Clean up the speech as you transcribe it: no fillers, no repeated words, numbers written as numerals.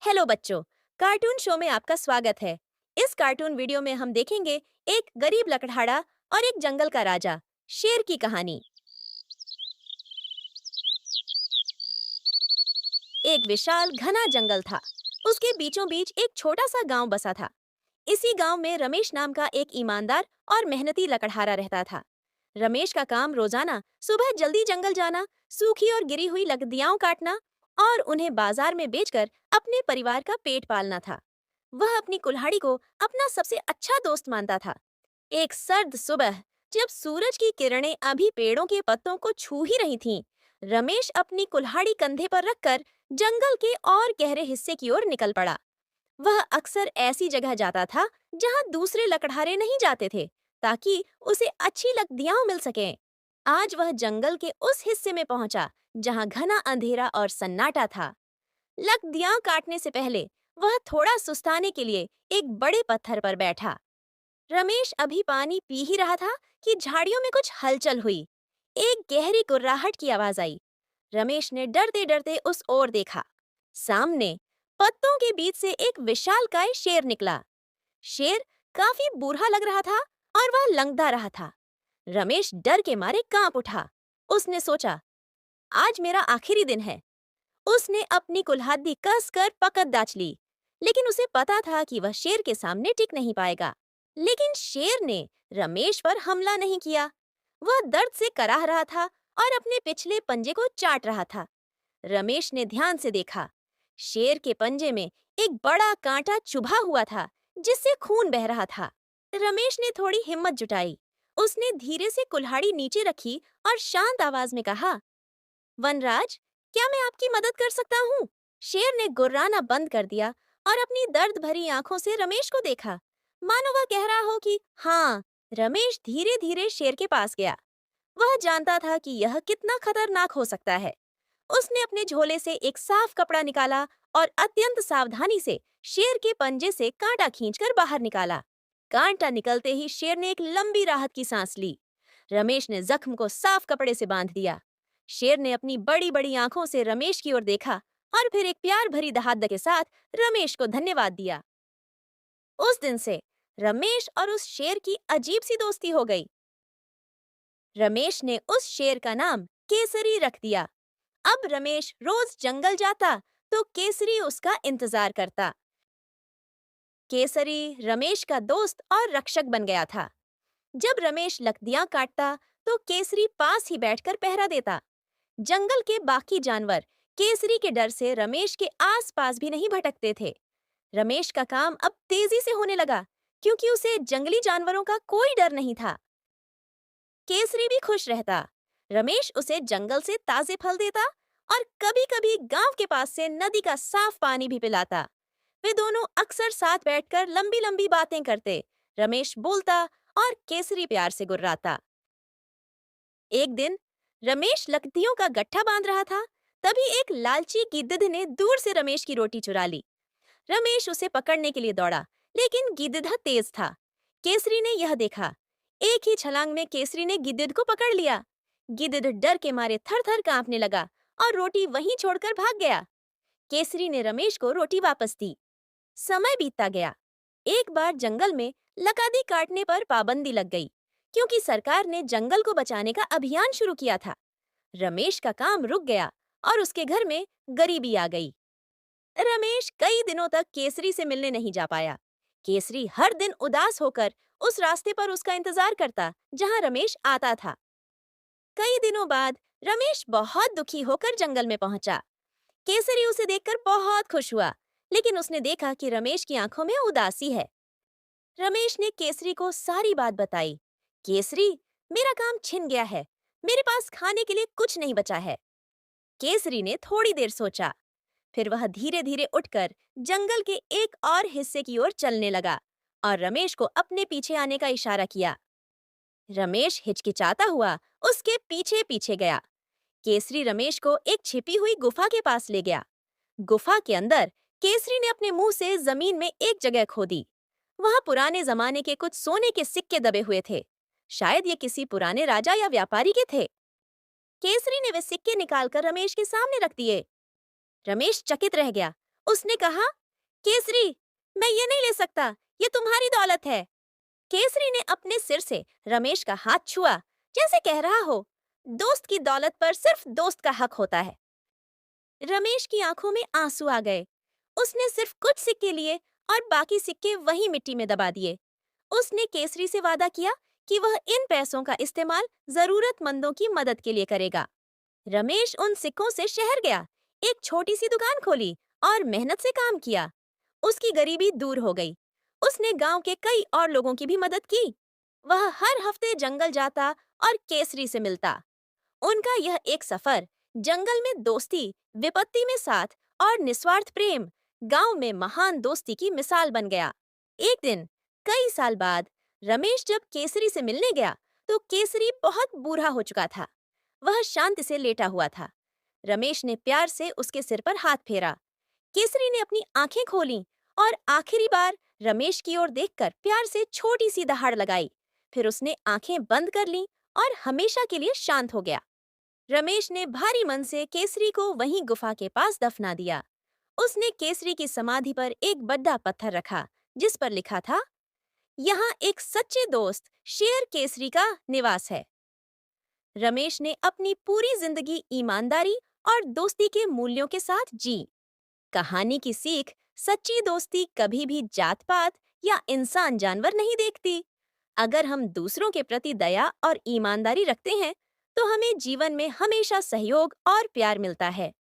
Hello बच्चों, cartoon show में आपका स्वागत है। इस कार्टून वीडियो में हम देखेंगे एक गरीब लकड़हारा और एक जंगल का राजा, शेर की कहानी। एक विशाल घना जंगल था। उसके बीचों बीच एक छोटा सा गांव बसा था। इसी गांव में रमेश नाम का एक ईमानदार और मेहनती लकड़हारा रहता था। रमेश का काम रोजाना सुबह जल्दी जंगल जाना, सूखी और गिरी हुई लकड़ियां काटना और उन्हें बाजार में बेचकर अपने परिवार का पेट पालना था। वह अपनी कुल्हाड़ी को अपना सबसे अच्छा दोस्त मानता था। एक सर्द सुबह, जब सूरज की किरणें अभी पेड़ों के पत्तों को छू ही रही थीं, रमेश अपनी कुल्हाड़ी कंधे पर रखकर जंगल के और गहरे हिस्से की ओर निकल पड़ा। वह अक्सर ऐसी जगह जाता था जहां दूसरे लकड़हारे नहीं जाते थे, ताकि उसे अच्छी लकड़ियां मिल सकें। आज वह जंगल के उस हिस्से में पहुंचा जहां घना अंधेरा और सन्नाटा था। लकड़ियां काटने से पहले वह थोड़ा सुस्ताने के लिए एक बड़े पत्थर पर बैठा। रमेश अभी पानी पी ही रहा था कि झाड़ियों में कुछ हलचल हुई। एक गहरी गुर्राहट की आवाज आई। रमेश ने डरते डरते उस ओर देखा। सामने पत्तों के बीच से एक विशालकाय शेर निकला। शेर काफी बूढ़ा लग रहा था और वह लंगड़ा रहा था। रमेश डर के मारे कांप उठा। उसने सोचा, आज मेरा आखिरी दिन है। उसने अपनी कुल्हाड़ी कसकर पकड़ दाच ली, लेकिन उसे पता था कि वह शेर के सामने टिक नहीं पाएगा। लेकिन शेर ने रमेश पर हमला नहीं किया। वह दर्द से कराह रहा था और अपने पिछले पंजे को चाट रहा था। रमेश ने ध्यान से देखा। शेर के पंजे में एक बड़ा कांटा चुभा हुआ था, जिससे खून बह रहा था। रमेश ने थोड़ी हिम्मत जुटाई। उसने धीरे से कुल्हाड़ी नीचे रखी और शांत आवाज में कहा, वनराज, क्या मैं आपकी मदद कर सकता हूँ? शेर ने गुर्राना बंद कर दिया और अपनी दर्द भरी आंखों से रमेश को देखा, मानो वह कह रहा हो कि हाँ। रमेश धीरे धीरे शेर के पास गया। वह जानता था कि यह कितना खतरनाक हो सकता है। उसने अपने झोले से एक साफ कपड़ा निकाला और अत्यंत सावधानी से शेर के पंजे से कांटा खींचकर बाहर निकाला। कांटा निकलते ही शेर ने एक लंबी राहत की सांस ली। रमेश ने जख्म को साफ कपड़े से बांध दिया। शेर ने अपनी बड़ी बड़ी आंखों से रमेश की ओर देखा और फिर एक प्यार भरी दहाड़ के साथ रमेश को धन्यवाद दिया। उस दिन से रमेश और उस शेर की अजीब सी दोस्ती हो गई। रमेश ने उस शेर का नाम केसरी रख दिया। अब रमेश रोज जंगल जाता तो केसरी उसका इंतजार करता। केसरी रमेश का दोस्त और रक्षक बन गया था। जब रमेश लकड़ियां काटता तो केसरी पास ही बैठकर पहरा देता। जंगल के बाकी जानवर केसरी के डर से रमेश के आसपास भी नहीं भटकते थे। रमेश का काम अब तेजी से होने लगा, क्योंकि उसे जंगली जानवरों का कोई डर नहीं था। केसरी भी खुश रहता। रमेश उसे जंगल से ताजे फल देता और कभी-कभी गांव के पास से नदी का साफ पानी भी पिलाता। वे दोनों अक्सर साथ बैठकर लंबी-लंबी बातें करते। रमेश बोलता और केसरी प्यार से गुर्राता। एक दिन रमेश लकड़ियों का गट्ठा बांध रहा था, तभी एक लालची गिद्ध ने दूर से रमेश की रोटी चुरा ली। रमेश उसे पकड़ने के लिए दौड़ा, लेकिन गिद्ध तेज था। केसरी ने यह देखा। एक ही छलांग में केसरी ने गिद्ध को पकड़ लिया। गिद्ध डर के मारे थर-थर कांपने लगा और रोटी वहीं छोड़कर भाग गया। केसरी ने रमेश को रोटी वापस दी। समय बीतता गया। एक बार जंगल में लकड़ी काटने पर पाबंदी लग गई, क्योंकि सरकार ने जंगल को बचाने का अभियान शुरू किया था। रमेश का काम रुक गया और उसके घर में गरीबी आ गई। रमेश कई दिनों तक केसरी से मिलने नहीं जा पाया। केसरी हर दिन उदास होकर उस रास्ते पर उसका इंतजार करता जहां रमेश आता था। कई दिनों बाद रमेश बहुत दुखी होकर जंगल में पहुंचा। केसरी उसे देखकर बहुत खुश हुआ, लेकिन उसने देखा कि रमेश की आंखों में उदासी है। रमेश ने केसरी को सारी बात बताई। केसरी, मेरा काम छिन गया है। मेरे पास खाने के लिए कुछ नहीं बचा है। केसरी ने थोड़ी देर सोचा। फिर वह धीरे धीरे उठकर जंगल के एक और हिस्से की ओर चलने लगा और रमेश को अपने पीछे आने का इशारा किया। रमेश हिचकिचाता हुआ उसके पीछे पीछे गया। केसरी रमेश को एक छिपी हुई गुफा के पास ले गया। गुफा के अंदर केसरी ने अपने मुंह से जमीन में एक जगह खोदी। वहां पुराने जमाने के कुछ सोने के सिक्के दबे हुए थे। शायद ये किसी पुराने राजा या व्यापारी के थे। केसरी ने वे सिक्के निकालकर रमेश के सामने रख दिए। रमेश चकित रह गया। उसने कहा, केसरी, मैं ये नहीं ले सकता, ये तुम्हारी दौलत है। केसरी ने अपने सिर से रमेश का हाथ छुआ, जैसे कह रहा हो, दोस्त की दौलत पर सिर्फ दोस्त का हक होता है। रमेश की आंखों में आंसू आ गए। उसने सिर्फ कुछ सिक्के लिए और बाकी सिक्के वहीं मिट्टी में दबा दिए। उसने केसरी से वादा किया कि वह इन पैसों का इस्तेमाल जरूरतमंदों की मदद के लिए करेगा। रमेश उन सिक्कों से शहर गया, एक छोटी सी दुकान खोली और मेहनत से काम किया। उसकी गरीबी दूर हो गई। उसने गांव के कई और लोगों की भी मदद की। वह हर हफ्ते जंगल जाता और केसरी से मिलता। उनका यह एक सफर, जंगल में दोस्ती, विपत्ति में साथ और निस्वार्थ प्रेम, गांव में महान दोस्ती की मिसाल बन गया। एक दिन, कई साल बाद, रमेश जब केसरी से मिलने गया, तो केसरी बहुत बूढ़ा हो चुका था। वह शांति से लेटा हुआ था। रमेश ने प्यार से उसके सिर पर हाथ फेरा। केसरी ने अपनी आंखें खोलीं और आखिरी बार रमेश की ओर देखकर प्यार से छोटी सी दहाड़ लगाई। फिर उसने आंखें बंद कर लीं और हमेशा के लिए शांत हो गया। रमेश ने भारी मन से केसरी को वहीं गुफा के पास दफना दिया। उसने केसरी की समाधि पर एक बड़ा पत्थर रखा, जिस पर लिखा था, यहाँ एक सच्चे दोस्त शेर केसरी का निवास है। रमेश ने अपनी पूरी जिंदगी ईमानदारी और दोस्ती के मूल्यों के साथ जी। कहानी की सीख, सच्ची दोस्ती कभी भी जात पात या इंसान जानवर नहीं देखती। अगर हम दूसरों के प्रति दया और ईमानदारी रखते हैं, तो हमें जीवन में हमेशा सहयोग और प्यार मिलता है।